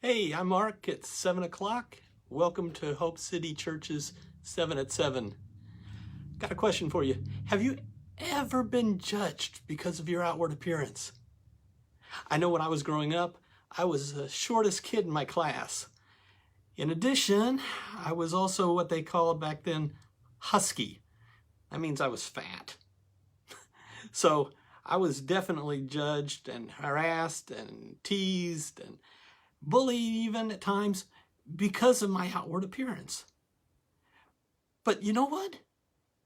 Hey, I'm Mark. It's 7 o'clock. Welcome to Hope City Church's 7 at 7. Got a question for you. Have you ever been judged because of your outward appearance? I know when I was growing up, I was the shortest kid in my class. In addition, I was also what they called back then husky. That means I was fat. So I was definitely judged and harassed and teased and bullied even at times because of my outward appearance. But you know what?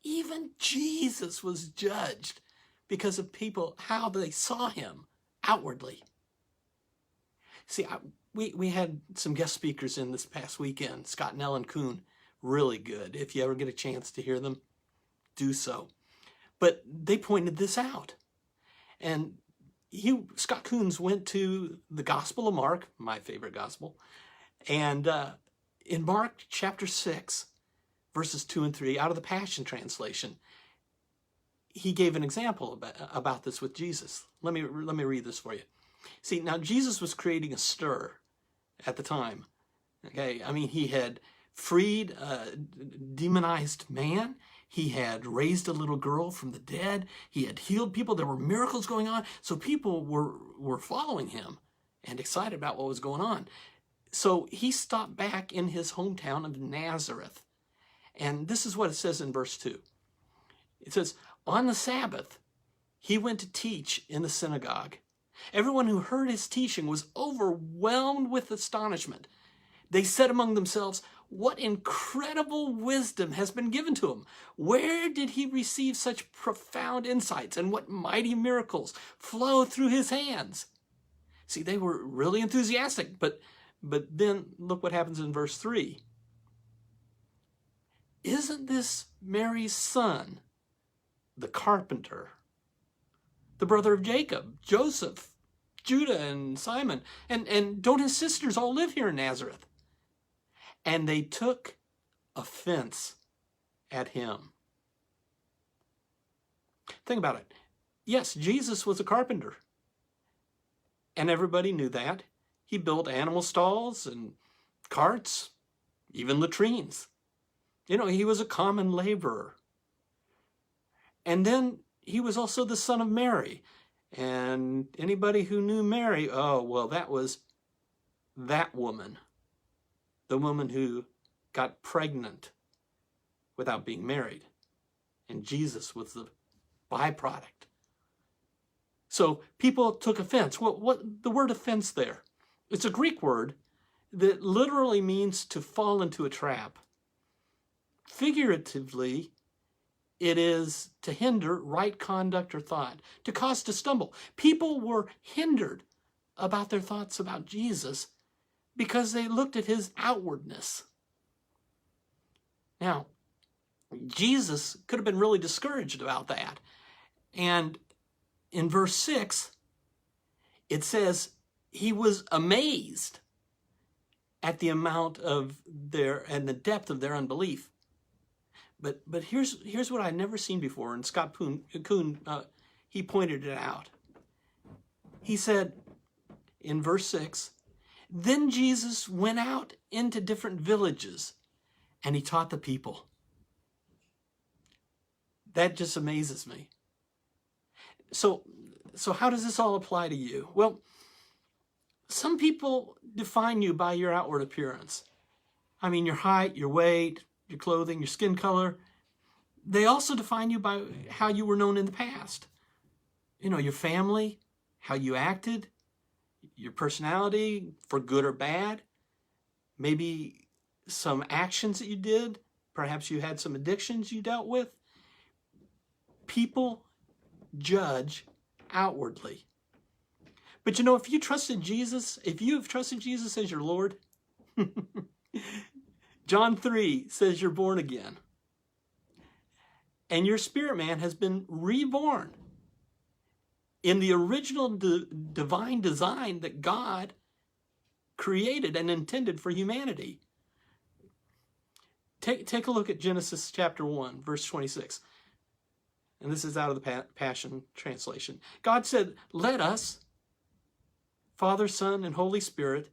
Even Jesus was judged because of people, how they saw him outwardly. See, we had some guest speakers in this past weekend, Scott and Ellen Kuhn, really good. If you ever get a chance to hear them, do so. But they pointed this out. And Scott Coons went to the Gospel of Mark, my favorite gospel, and in Mark chapter 6, verses 2 and 3, out of the Passion Translation, he gave an example about this with Jesus. Let me read this for you. See, now Jesus was creating a stir at the time. Okay, I mean, he had freed a demonized man. He had raised a little girl from the dead. He had healed people. There were miracles going on. So people were following him and excited about what was going on. So he stopped back in his hometown of Nazareth. And this is what it says in verse 2. It says, on the Sabbath, he went to teach in the synagogue. Everyone who heard his teaching was overwhelmed with astonishment. They said among themselves, what incredible wisdom has been given to him? Where did he receive such profound insights, and what mighty miracles flow through his hands? See, they were really enthusiastic, but then look what happens in verse 3. Isn't this Mary's son, the carpenter, the brother of Jacob, Joseph, Judah, and Simon? And don't his sisters all live here in Nazareth? And they took offense at him. Think about it. Yes, Jesus was a carpenter. And everybody knew that. He built animal stalls and carts, even latrines. You know, he was a common laborer. And then he was also the son of Mary. And anybody who knew Mary, oh, well, that was that woman. The woman who got pregnant without being married. And Jesus was the byproduct. So people took offense. What the word offense there? It's a Greek word that literally means to fall into a trap. Figuratively, it is to hinder right conduct or thought, to cause to stumble. People were hindered about their thoughts about Jesus because they looked at his outwardness. Now, Jesus could have been really discouraged about that. And in verse 6, it says he was amazed at the amount of and the depth of their unbelief. But here's what I'd never seen before, and Scott Kuhn, he pointed it out. He said in verse 6, then Jesus went out into different villages and he taught the people. That just amazes me. So how does this all apply to you? Well, some people define you by your outward appearance. I mean, your height, your weight, your clothing, your skin color. They also define you by how you were known in the past. You know, your family, how you acted, your personality, for good or bad, maybe some actions that you did, perhaps you had some addictions you dealt with. People judge outwardly. But you know, if you trusted Jesus, if you have trusted Jesus as your Lord, John 3 says you're born again. And your spirit man has been reborn in the original divine design that God created and intended for humanity. Take a look at Genesis chapter 1, verse 26. And this is out of the Passion Translation. God said, let us, Father, Son, and Holy Spirit,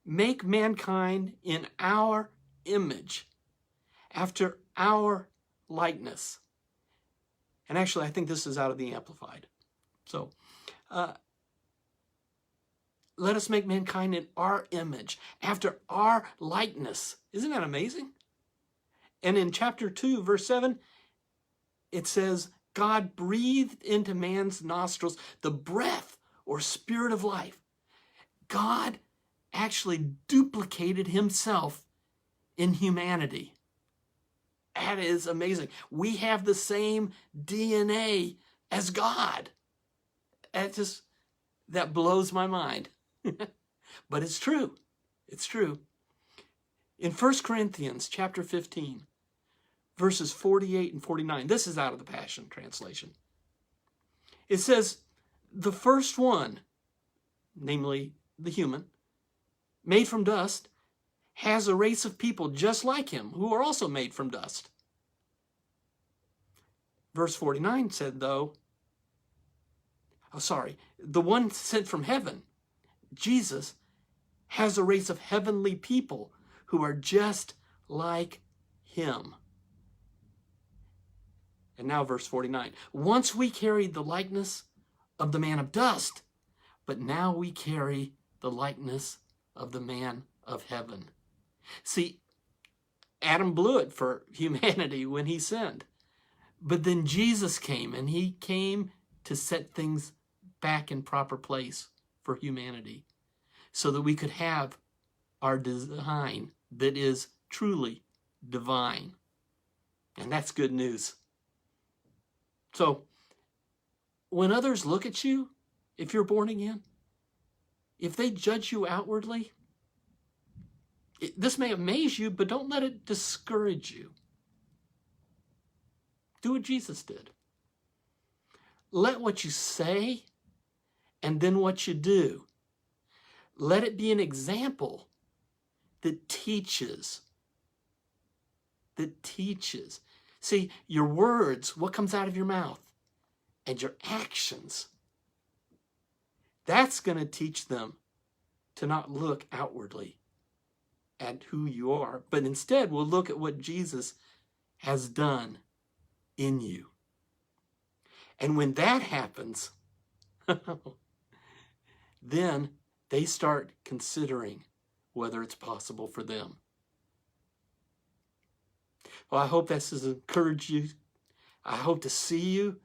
make mankind in our image, after our likeness. And actually, I think this is out of the Amplified. So, let us make mankind in our image, after our likeness. Isn't that amazing? And in chapter 2, verse 7, it says, God breathed into man's nostrils the breath or spirit of life. God actually duplicated himself in humanity. That is amazing. We have the same DNA as God. That blows my mind. But it's true. It's true. In 1 Corinthians chapter 15, verses 48 and 49, this is out of the Passion Translation. It says, the first one, namely the human, made from dust, has a race of people just like him, who are also made from dust. Verse 49 said, the one sent from heaven, Jesus, has a race of heavenly people who are just like him. And now verse 49. Once we carried the likeness of the man of dust, but now we carry the likeness of the man of heaven. See, Adam blew it for humanity when he sinned. But then Jesus came, and he came to set things back in proper place for humanity, so that we could have our design that is truly divine. And that's good news. So, when others look at you, if you're born again, if they judge you outwardly, this may amaze you, but don't let it discourage you. Do what Jesus did. Let what you say and then what you do, let it be an example that teaches. See, your words, what comes out of your mouth, and your actions, that's going to teach them to not look outwardly at who you are, but instead will look at what Jesus has done in you. And when that happens, then they start considering whether it's possible for them. Well, I hope this has encouraged you. I hope to see you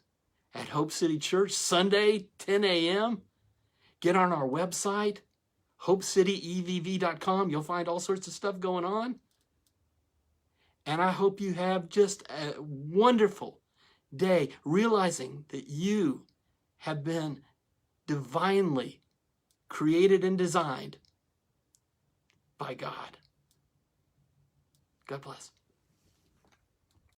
at Hope City Church Sunday, 10 a.m. Get on our website, hopecityevv.com. You'll find all sorts of stuff going on. And I hope you have just a wonderful day, realizing that you have been divinely created and designed by God. God bless.